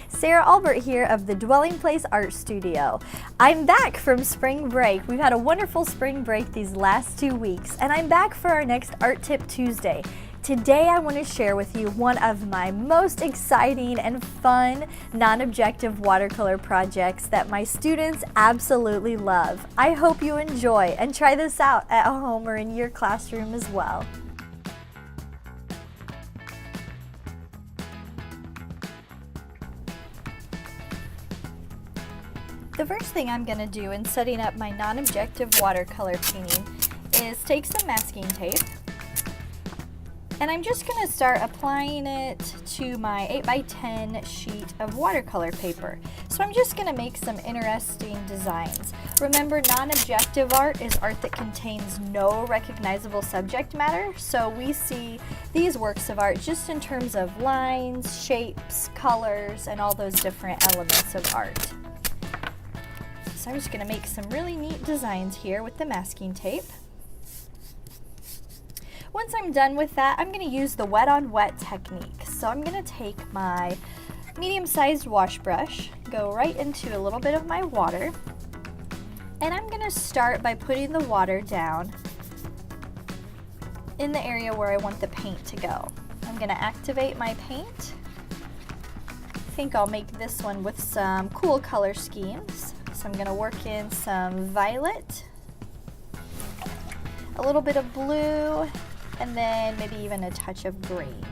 Sarah Albert here of the Dwelling Place Art Studio. I'm back from spring break. We've had a wonderful spring break these last 2 weeks, and I'm back for our next Art Tip Tuesday. Today I want to share with you one of my most exciting and fun non-objective watercolor projects that my students absolutely love. I hope you enjoy and try this out at home or in your classroom as well. The first thing I'm going to do in setting up my non-objective watercolor painting is take some masking tape, and I'm just going to start applying it to my 8x10 sheet of watercolor paper. So I'm just going to make some interesting designs. Remember, non-objective art is art that contains no recognizable subject matter, so we see these works of art just in terms of lines, shapes, colors, and all those different elements of art. So I'm just going to make some really neat designs here with the masking tape. Once I'm done with that, I'm going to use the wet on wet technique. So I'm going to take my medium-sized wash brush, go right into a little bit of my water, and I'm going to start by putting the water down in the area where I want the paint to go. I'm going to activate my paint. I think I'll make this one with some cool color schemes. So I'm going to work in some violet, a little bit of blue, and then maybe even a touch of green.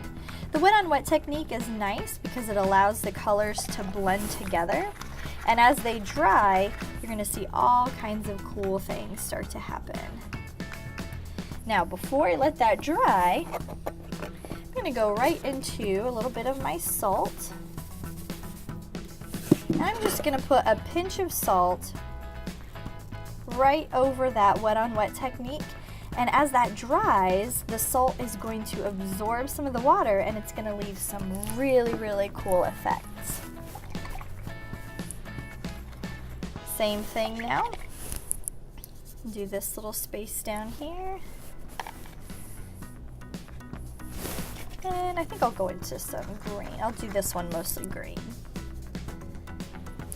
The wet on wet technique is nice because it allows the colors to blend together, and as they dry, you're going to see all kinds of cool things start to happen. Now, before I let that dry, I'm going to go right into a little bit of my salt. And I'm just going to put a pinch of salt right over that wet on wet technique. And as that dries, the salt is going to absorb some of the water and it's going to leave some really, really cool effects. Same thing now. Do this little space down here. And I think I'll go into some green. I'll do this one mostly green.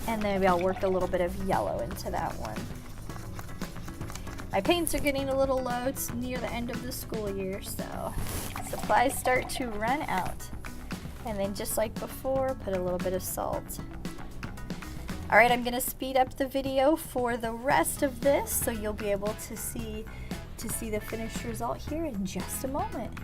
And then maybe I'll work a little bit of yellow into that one. My paints are getting a little low. It's near the end of the school year, so supplies start to run out. And then just like before, put a little bit of salt. All right, I'm gonna speed up the video for the rest of this so you'll be able to see the finished result here in just a moment.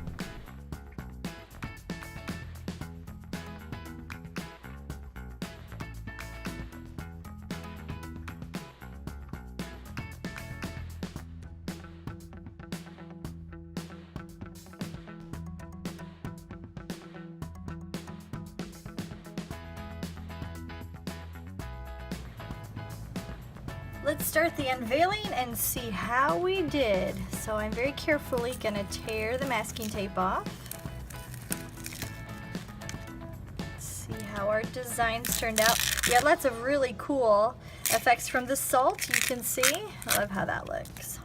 Let's start the unveiling and see how we did. So I'm very carefully gonna tear the masking tape off. Let's see how our designs turned out. We had lots of really cool effects from the salt, you can see. I love how that looks.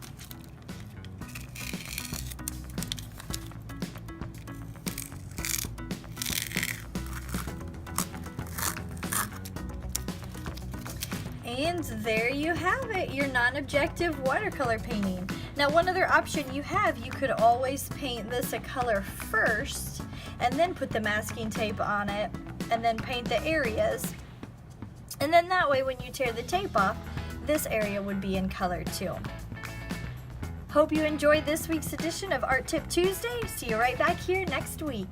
And there you have it, your non-objective watercolor painting. Now, one other option you have, you could always paint this a color first and then put the masking tape on it and then paint the areas. And then that way when you tear the tape off, this area would be in color too. Hope you enjoyed this week's edition of Art Tip Tuesday. See you right back here next week.